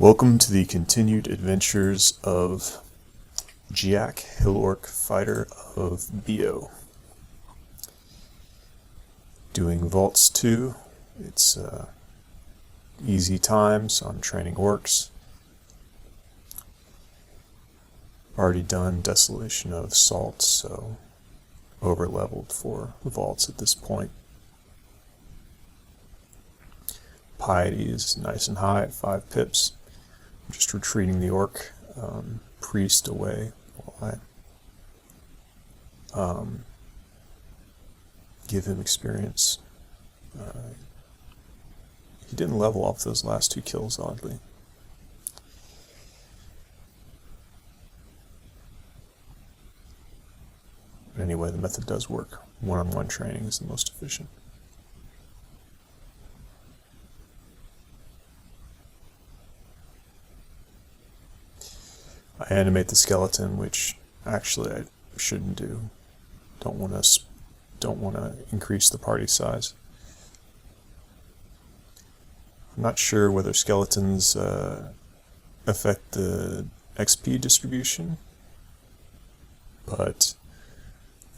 Welcome to the continued adventures of Giac, Hill Orc Fighter of Beogh. Doing Vaults 2. It's easy times on training orcs. Already done Desolation of Salt, so over-leveled for Vaults at this point. Piety is nice and high at 5 pips. I'm just retreating the orc priest away while I give him experience. He didn't level off those last 2 kills, oddly. But anyway, the method does work. One-on-one training is the most efficient. I animate the skeleton, which actually I shouldn't do. Don't want to increase the party size. I'm not sure whether skeletons affect the XP distribution, but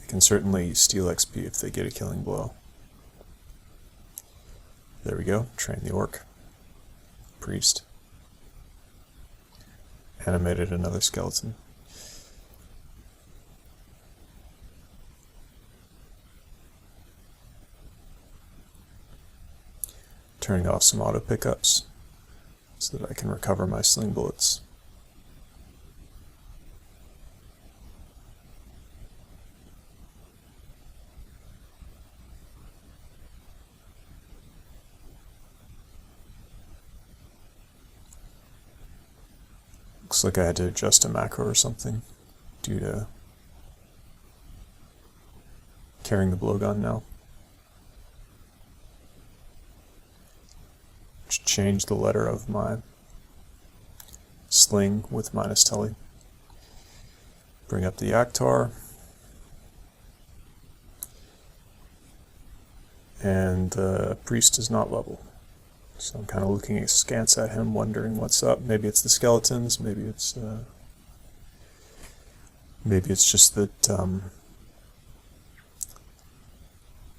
they can certainly steal XP if they get a killing blow. There we go. Train the orc. Priest. Animated another skeleton. Turning off some auto pickups so that I can recover my sling bullets. Looks like I had to adjust a macro or something due to carrying the blowgun now. Just change the letter of my sling with minus telly. Bring up the Actar. And the priest is not level. So I'm kind of looking askance at him, wondering what's up. Maybe it's the skeletons, maybe it's just that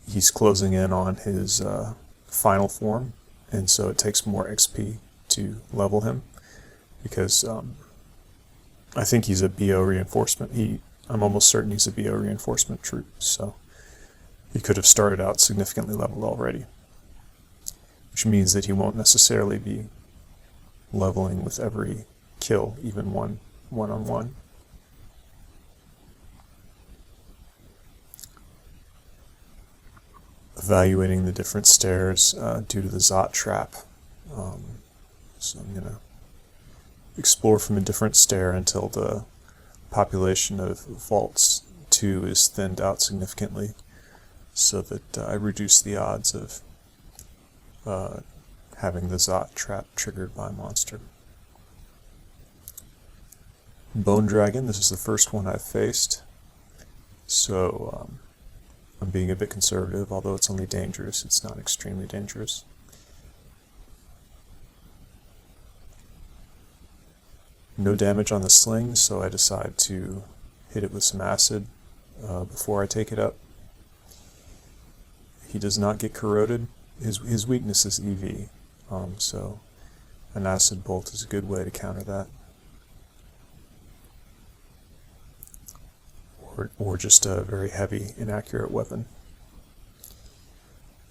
he's closing in on his final form, and so it takes more XP to level him, because I think he's a BO reinforcement. I'm almost certain he's a BO reinforcement troop, so he could have started out significantly leveled already. Which means that he won't necessarily be leveling with every kill, even one-on-one. Evaluating the different stairs due to the Zot trap. So I'm going to explore from a different stair until the population of Vaults 2 is thinned out significantly, so that I reduce the odds of having the Zot trap triggered by a monster. Bone Dragon, this is the first one I've faced, so I'm being a bit conservative. Although it's only dangerous, it's not extremely dangerous. No damage on the sling, so I decide to hit it with some acid before I take it up. He does not get corroded. His weakness is EV, so an acid bolt is a good way to counter that. Or just a very heavy, inaccurate weapon.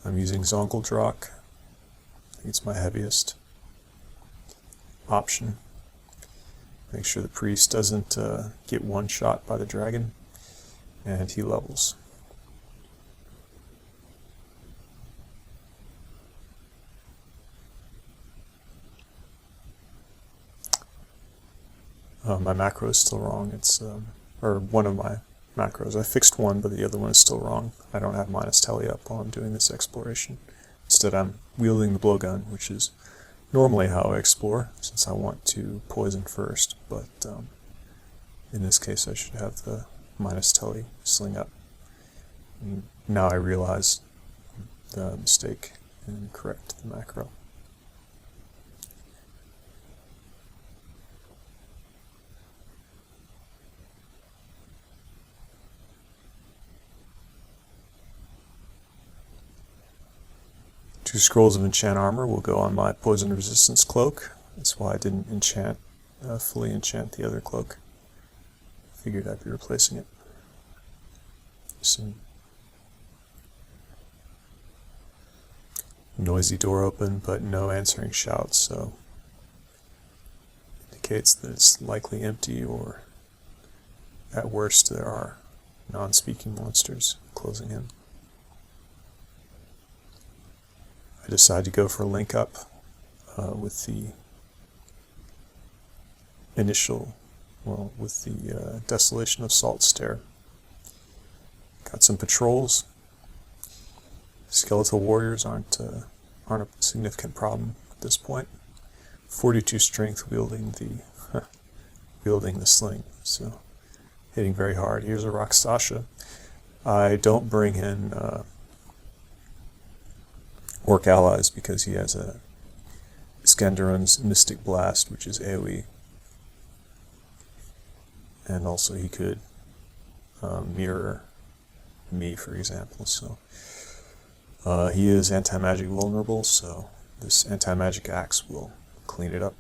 I'm using Zonkeldrock. I think it's my heaviest option. Make sure the priest doesn't get one shot by the dragon, and he levels. My macro is still wrong. It's or one of my macros. I fixed one, but the other one is still wrong. I don't have minus telly up while I'm doing this exploration. Instead, I'm wielding the blowgun, which is normally how I explore, since I want to poison first. But in this case, I should have the minus telly sling up. And now I realize the mistake and correct the macro. 2 scrolls of enchant armor will go on my poison resistance cloak. That's why I didn't fully enchant the other cloak. Figured I'd be replacing it soon. Noisy door open, but no answering shouts, so indicates that it's likely empty, or at worst there are non-speaking monsters closing in. I decide to go for a link up with the Desolation of Salt Stair. Got some patrols. Skeletal warriors aren't a significant problem at this point. 42 strength wielding the sling, so hitting very hard. Here's a Rakshasa. I don't bring in orc allies because he has a Scandaron's Mystic Blast, which is AoE, and also he could mirror me, for example. So he is anti-magic vulnerable, so this anti-magic axe will clean it up.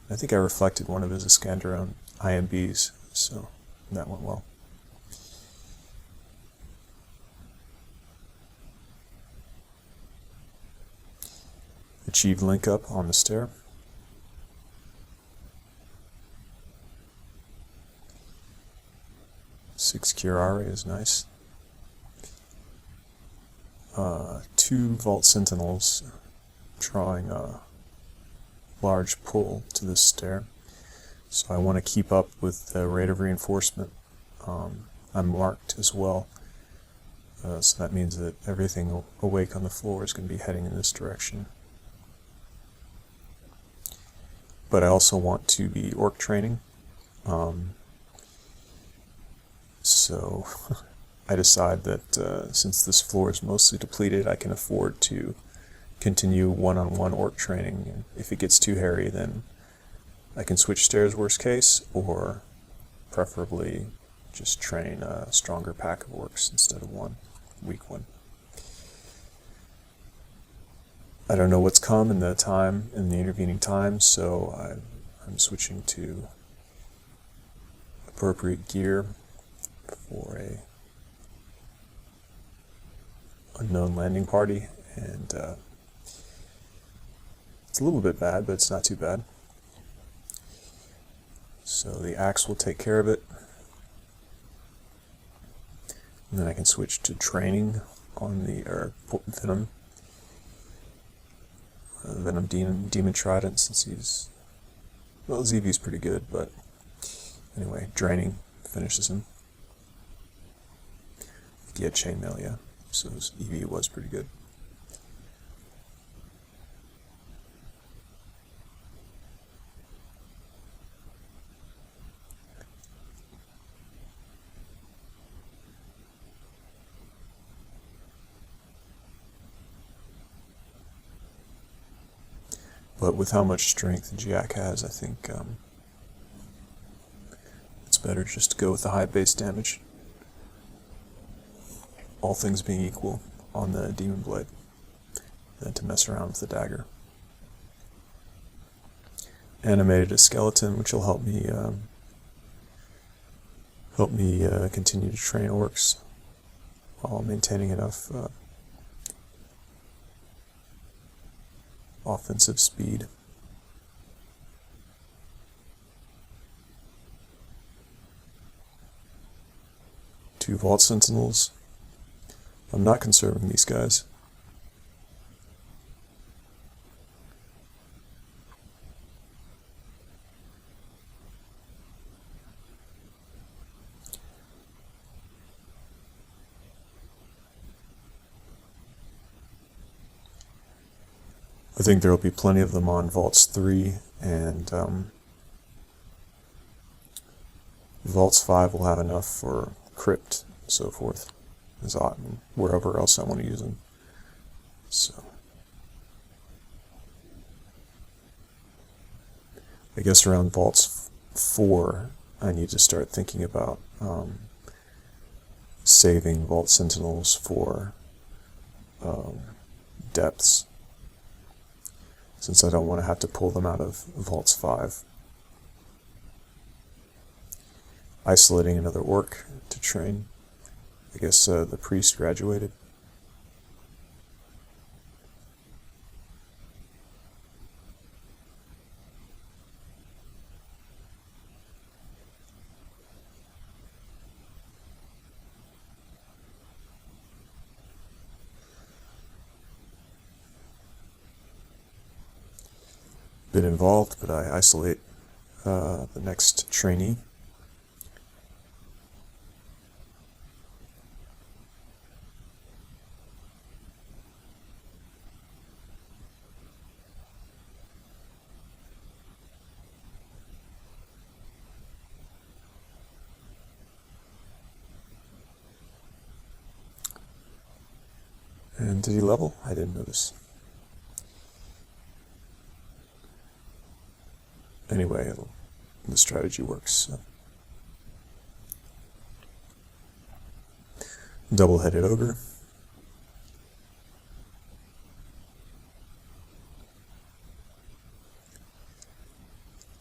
I think I reflected one of his Iskandaron IMBs, so that went well. Achieved link up on the stair. Six Curare is nice. 2 Vault Sentinels drawing a large pull to this stair. So I want to keep up with the rate of reinforcement. I'm marked as well. So that means that everything awake on the floor is going to be heading in this direction. But I also want to be orc training. So I decide that since this floor is mostly depleted, I can afford to continue one-on-one orc training. And if it gets too hairy, then I can switch stairs worst case, or preferably just train a stronger pack of orcs instead of one weak one. I don't know what's come in the intervening time, so I'm switching to appropriate gear for a unknown landing party, and it's a little bit bad, but it's not too bad. So the axe will take care of it, and then I can switch to training on the Venom Demon Trident, since ZV's pretty good, but anyway, draining finishes him. He had chainmail, yeah, so his EV was pretty good. But with how much strength Giac has, I think it's better just to go with the high base damage, all things being equal, on the Demon Blade, than to mess around with the dagger. Animated a skeleton, which will help me continue to train orcs while maintaining enough offensive speed. Two Vault Sentinels. I'm not conserving these guys. I think there will be plenty of them on Vaults 3, and Vaults 5 will have enough for Crypt and so forth, and wherever else I want to use them. So I guess around Vaults 4, I need to start thinking about saving Vault Sentinels for depths, since I don't want to have to pull them out of Vaults 5. Isolating another orc to train. I guess the priest graduated. Bit involved, but I isolate the next trainee. And did he level? I didn't notice. Anyway, the strategy works. So. Double-headed ogre.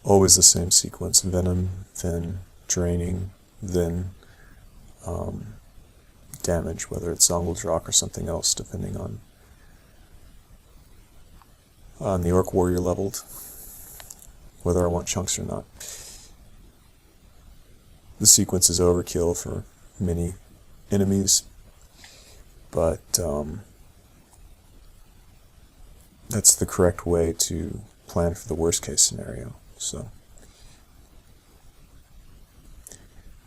Always the same sequence: venom, then draining, then damage, whether it's Giac or something else, depending on the orc warrior leveled, whether I want chunks or not. The sequence is overkill for many enemies, but that's the correct way to plan for the worst case scenario. So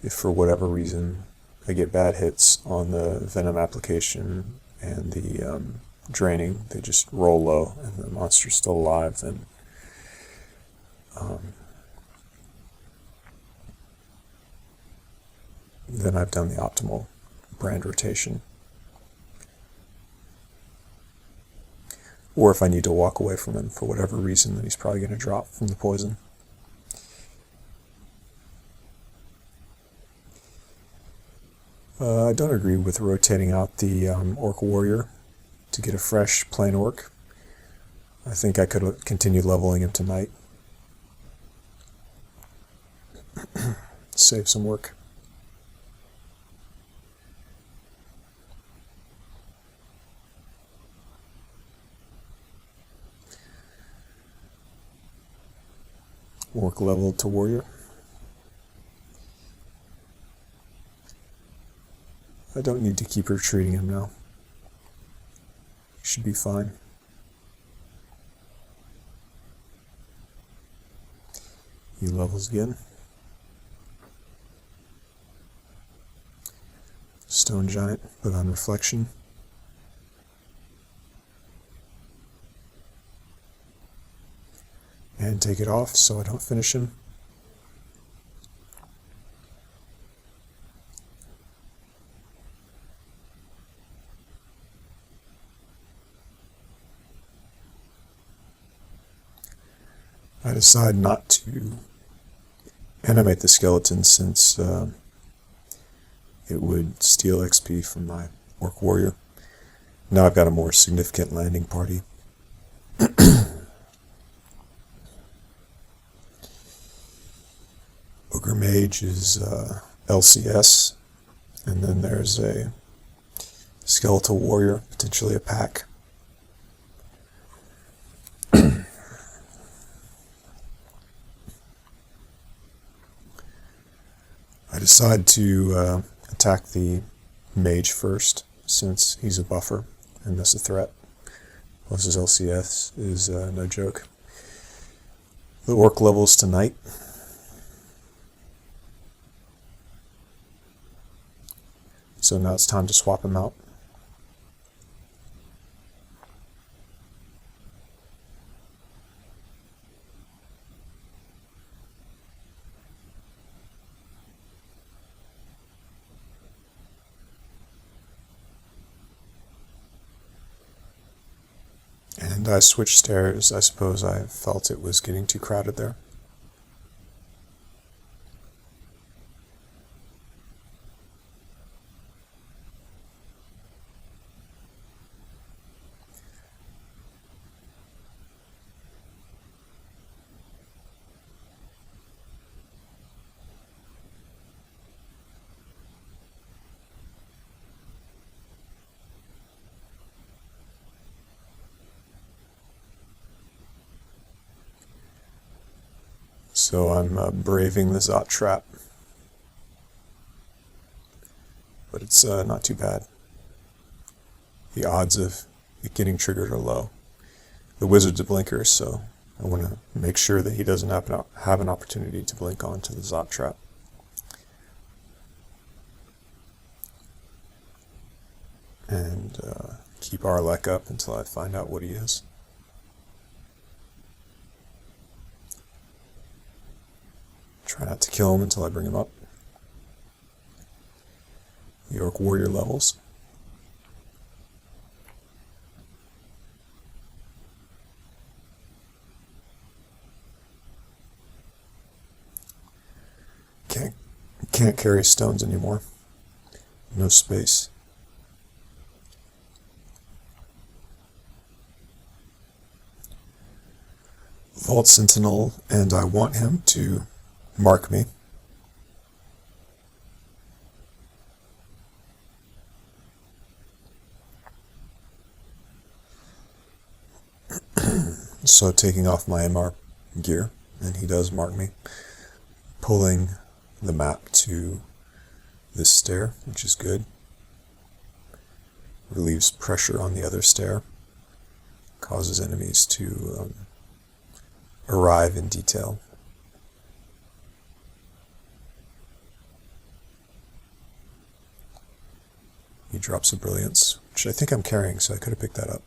if for whatever reason I get bad hits on the venom application and the draining, they just roll low and the monster's still alive, then I've done the optimal brand rotation. Or if I need to walk away from him for whatever reason, then he's probably going to drop from the poison. I don't agree with rotating out the orc warrior to get a fresh plain orc. I think I could have continued leveling him tonight. Save some work. Orc leveled to warrior. I don't need to keep retreating him now. He should be fine. He levels again. Stone giant, but on reflection. And take it off so I don't finish him. I decide not to animate the skeleton since it would steal XP from my orc warrior. Now I've got a more significant landing party. Ogre Mage is LCS, and then there's a Skeletal Warrior, potentially a pack. I decide to attack the Mage first, since he's a buffer and thus a threat. Plus his LCS is no joke. The Orc levels tonight. So now it's time to swap him out. And I switched stairs. I suppose I felt it was getting too crowded there. So I'm braving the Zot trap, but it's not too bad. The odds of it getting triggered are low. The wizard's a blinker, so I want to make sure that he doesn't have an opportunity to blink onto the Zot trap. And keep our luck up until I find out what he is. Try not to kill him until I bring him up. The Orc Warrior levels. Can't carry stones anymore. No space. Vault Sentinel, and I want him to mark me. So taking off my MR gear, and he does mark me. Pulling the map to this stair, which is good. Relieves pressure on the other stair. Causes enemies to arrive in detail. He drops a brilliance, which I think I'm carrying, so I could have picked that up.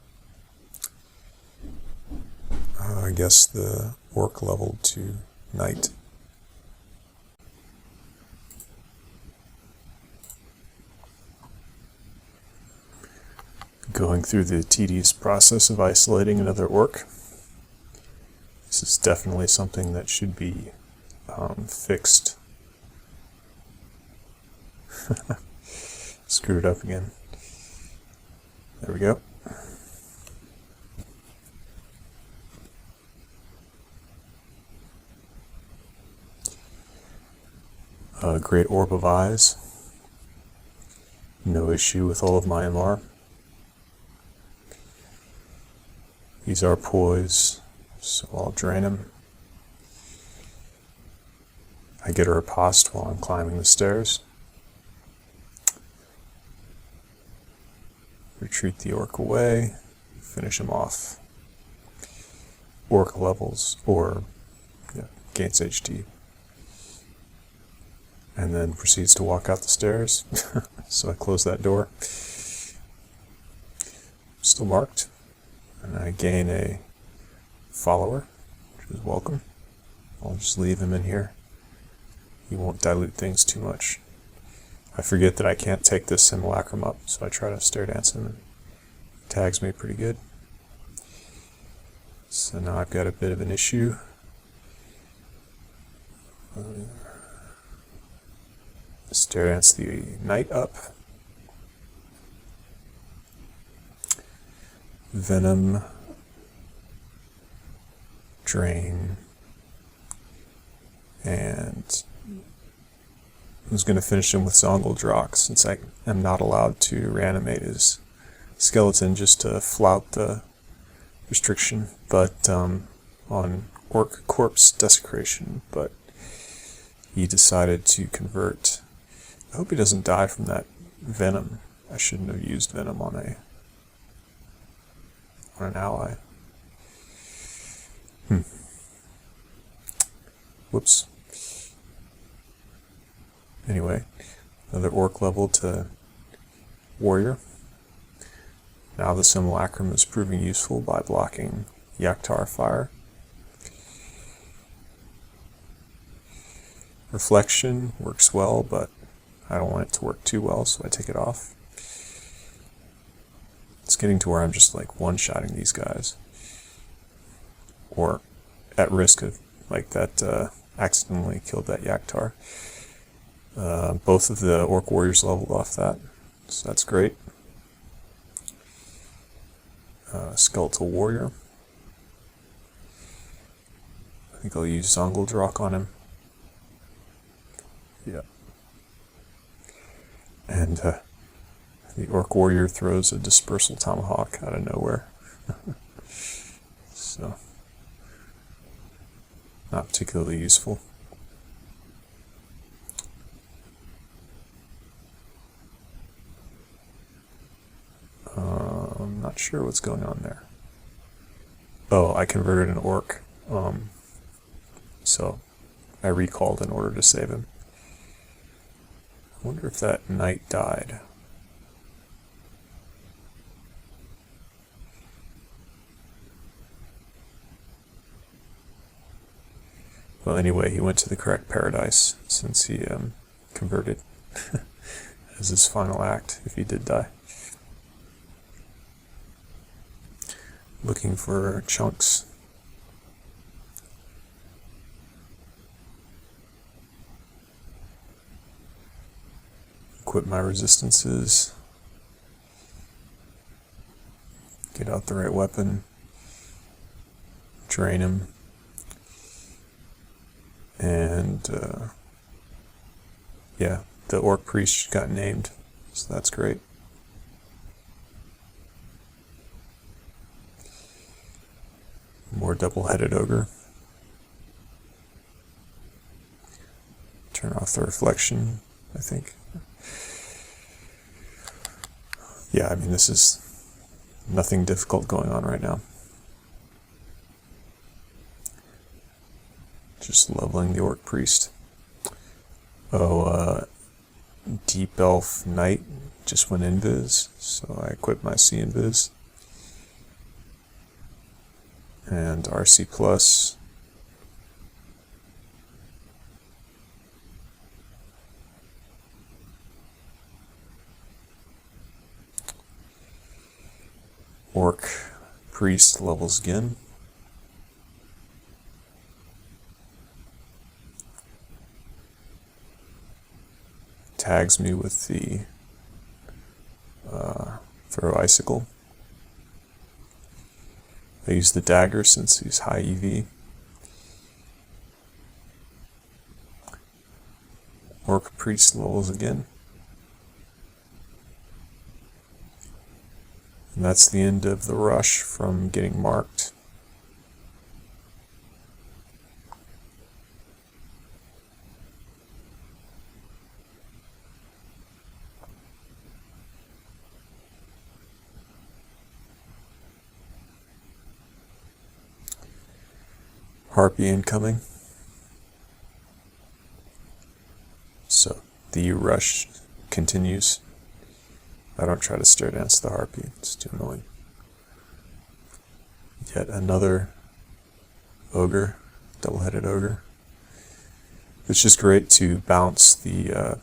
I guess the orc leveled to knight. Going through the tedious process of isolating another orc. This is definitely something that should be fixed. Screwed up again. There we go. A great orb of eyes. No issue with all of my MR. These are poise, so I'll drain him. I get a riposte while I'm climbing the stairs. Retreat the orc away, finish him off. Orc levels, or gains HT. And then proceeds to walk out the stairs. So I close that door. Still marked. And I gain a follower, which is welcome. I'll just leave him in here. He won't dilute things too much. I forget that I can't take this simulacrum up, so I try to stare dance him, and he tags me pretty good. So now I've got a bit of an issue. Stare dance the knight up. Venom, drain, and I was going to finish him with Zongal Drock, since I am not allowed to reanimate his skeleton just to flout the restriction, but on Orc Corpse Desecration, but he decided to convert. I hope he doesn't die from that venom. I shouldn't have used venom on an ally. Whoops. Anyway, another orc level to warrior. Now the simulacrum is proving useful by blocking Giac fire. Reflection works well, but I don't want it to work too well, so I take it off. It's getting to where I'm just like one-shotting these guys. Or at risk of, like that, accidentally killed that Giac. Both of the Orc Warriors leveled off that, so that's great. Skeletal Warrior. I think I'll use Zongal Drock on him. Yeah. And the Orc Warrior throws a Dispersal Tomahawk out of nowhere. So not particularly useful. I'm not sure what's going on there. Oh, I converted an orc, so I recalled in order to save him. I wonder if that knight died. Well, anyway, he went to the correct paradise since he converted as his final act, if he did die. Looking for chunks. Equip my resistances. Get out the right weapon. Drain him. And yeah, the orc priest got named, so that's great. More double-headed ogre. Turn off the reflection, I think. Yeah, I mean, this is nothing difficult going on right now. Just leveling the orc priest. Oh, Deep Elf Knight just went invis, so I equipped my C invis. And RC plus. Orc priest levels again. Tags me with the throw icicle. I use the dagger since he's high EV. Orc priest levels again. And that's the end of the rush from getting marked. Harpy incoming. So the rush continues. I don't try to stare dance the harpy, it's too annoying. Yet another ogre, double-headed ogre. It's just great to bounce the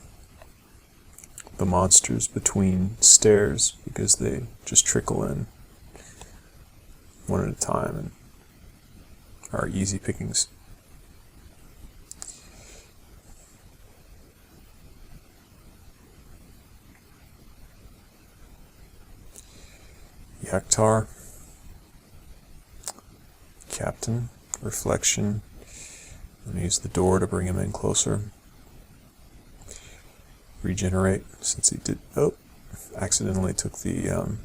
monsters between stairs because they just trickle in one at a time and are easy pickings. Giac, Captain, Reflection. I'm going to use the door to bring him in closer. Regenerate, since he did, accidentally took the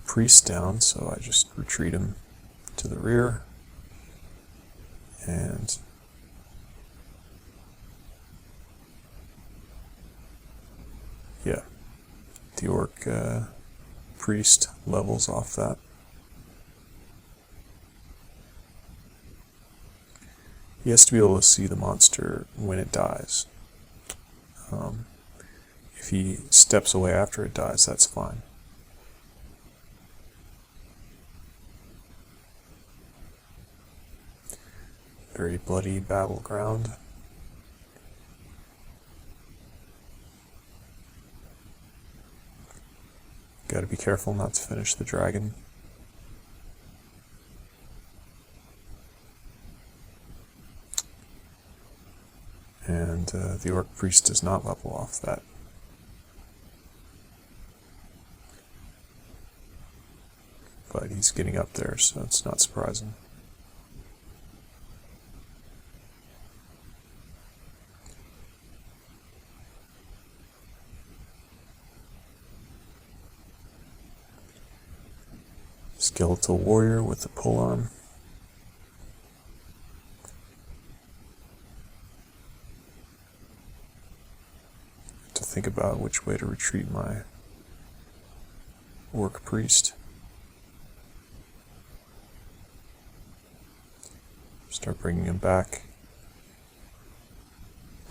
priest down, so I just retreat him to the rear. And yeah, the orc priest levels off that. He has to be able to see the monster when it dies. If he steps away after it dies, that's fine. Very bloody battleground. Gotta be careful not to finish the dragon. And the orc priest does not level off that. But he's getting up there, so it's not surprising. Skeletal warrior with the pole arm. think about which way to retreat my orc priest. Start bringing him back.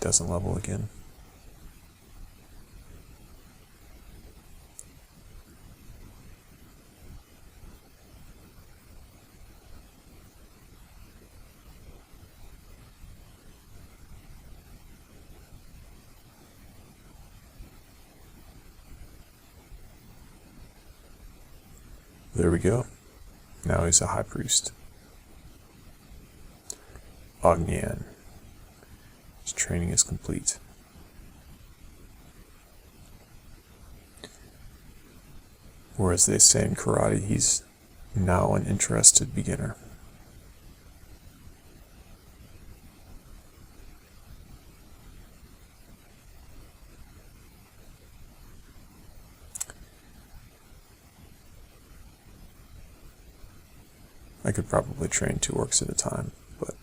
Doesn't level again. There we go. Now he's a high priest. Ognian. His training is complete. Or as they say in karate, he's now an interested beginner. I could probably train 2 orcs at a time, but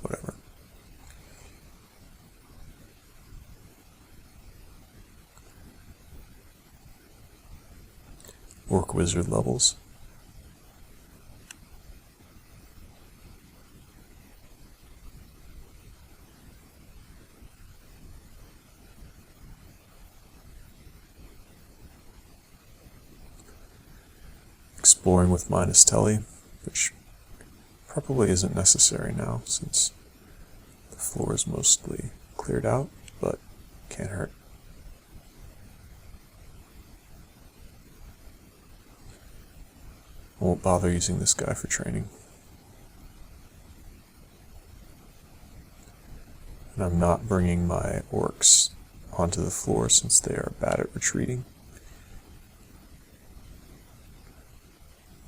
whatever. Orc wizard levels. Exploring with minus telly, which probably isn't necessary now since the floor is mostly cleared out, but can't hurt. I won't bother using this guy for training. And I'm not bringing my orcs onto the floor since they are bad at retreating.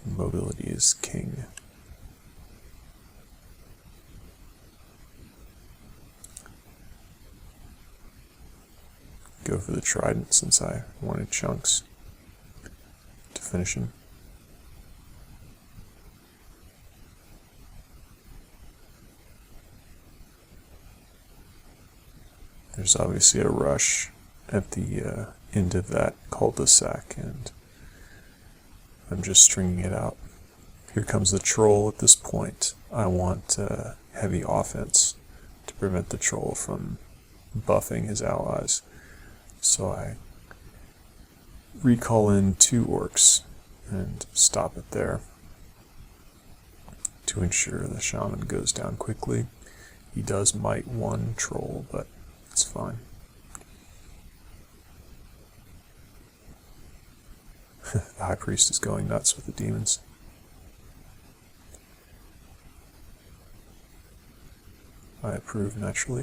Mobility is king. Go for the trident since I wanted chunks to finish him. There's obviously a rush at the end of that cul-de-sac, and I'm just stringing it out. Here comes the troll at this point. I want heavy offense to prevent the troll from buffing his allies. So I recall in 2 orcs and stop it there to ensure the shaman goes down quickly. He does might 1 troll, but it's fine. The high priest is going nuts with the demons. I approve naturally.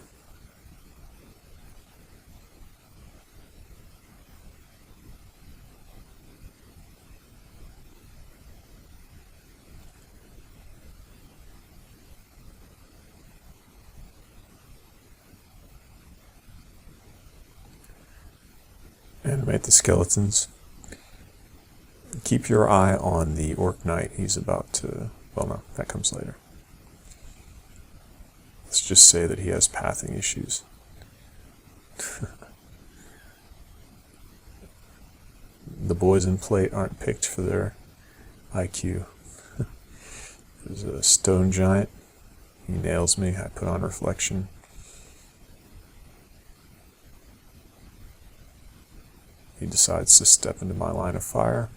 Animate the skeletons. Keep your eye on the orc knight. He's about to... well, no, that comes later. Let's just say that he has pathing issues. The boys in plate aren't picked for their IQ. There's a stone giant. He nails me. I put on reflection. He decides to step into my line of fire.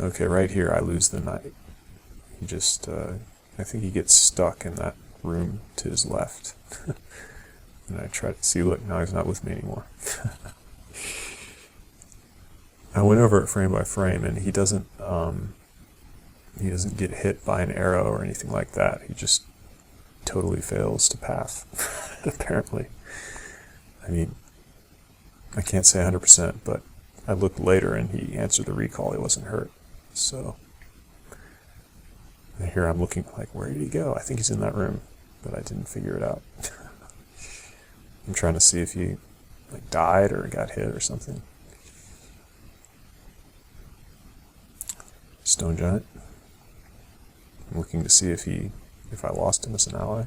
Okay, right here I lose the knight. He just, I think he gets stuck in that room to his left. And I try to see, look, now he's not with me anymore. I went over it frame by frame, and he doesn't get hit by an arrow or anything like that. He just totally fails to path, apparently. I mean, I can't say 100%, but I looked later and he answered the recall. He wasn't hurt. So, and here I'm looking like, where did he go? I think he's in that room, but I didn't figure it out. I'm trying to see if he like died or got hit or something. Stone giant. I'm looking to see if I lost him as an ally.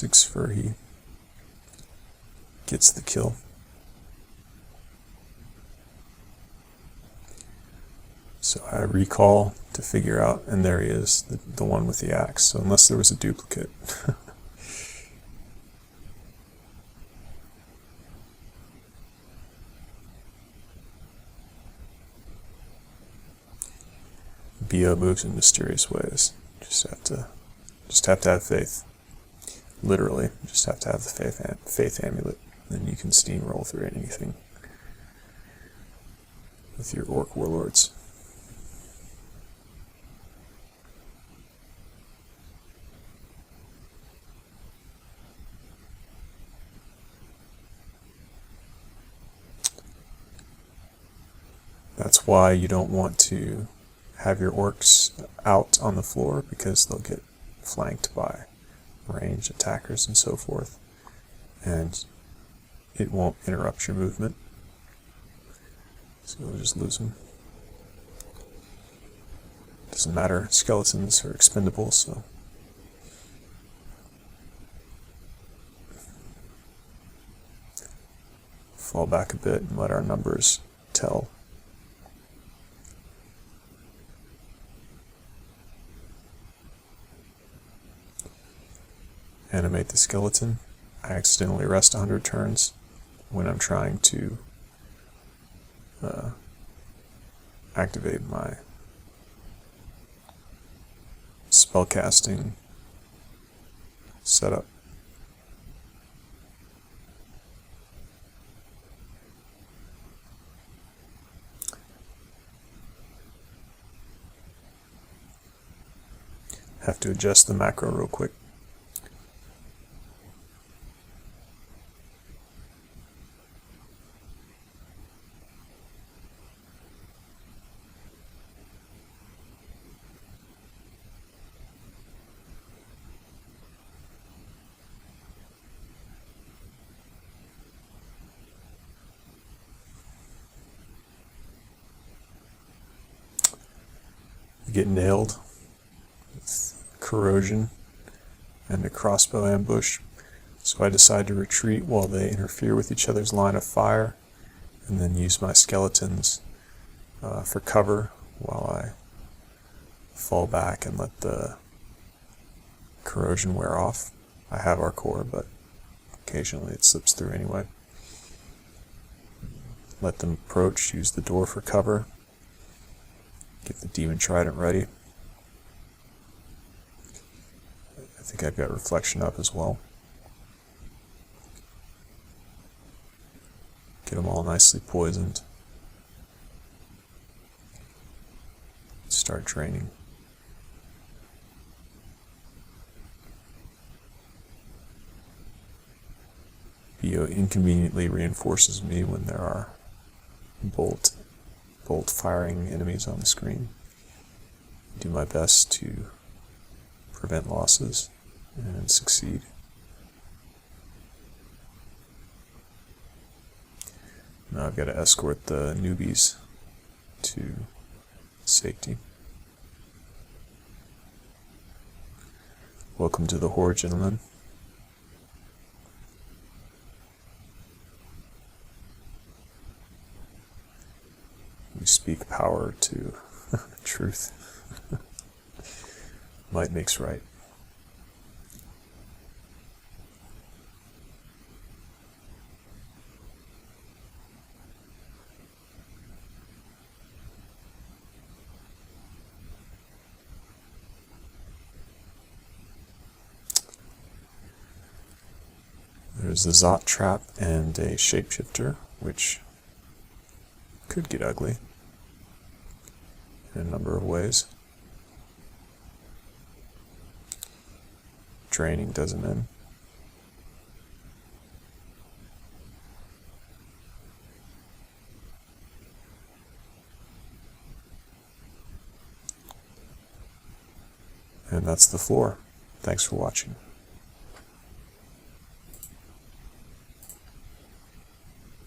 basics for he gets the kill. So I recall to figure out, and there he is, the one with the axe. So unless there was a duplicate. Beogh moves in mysterious ways. Just have to have faith. Literally, just have to have the faith amulet. Then you can steamroll through anything with your orc warlords. That's why you don't want to have your orcs out on the floor, because they'll get flanked by ranged attackers and so forth, and it won't interrupt your movement, so you'll just lose them. Doesn't matter, skeletons are expendable, so fall back a bit and let our numbers tell. Animate the skeleton. I accidentally rest 100 turns when I'm trying to activate my spellcasting setup. Have to adjust the macro real quick. Get nailed with corrosion and a crossbow ambush, so I decide to retreat while they interfere with each other's line of fire, and then use my skeletons for cover while I fall back and let the corrosion wear off. I have our core, but occasionally it slips through anyway. Let them approach, use the door for cover. Get the demon trident ready. I think I've got reflection up as well. Get them all nicely poisoned. Start draining. Beogh inconveniently reinforces me when there are bolt firing enemies on the screen. Do my best to prevent losses and succeed. Now I've got to escort the newbies to safety. Welcome to the horde, gentlemen. We speak power to truth. Might makes right. There's a Zot trap and a shapeshifter, which could get ugly in a number of ways. Draining doesn't end. And that's the floor. Thanks for watching.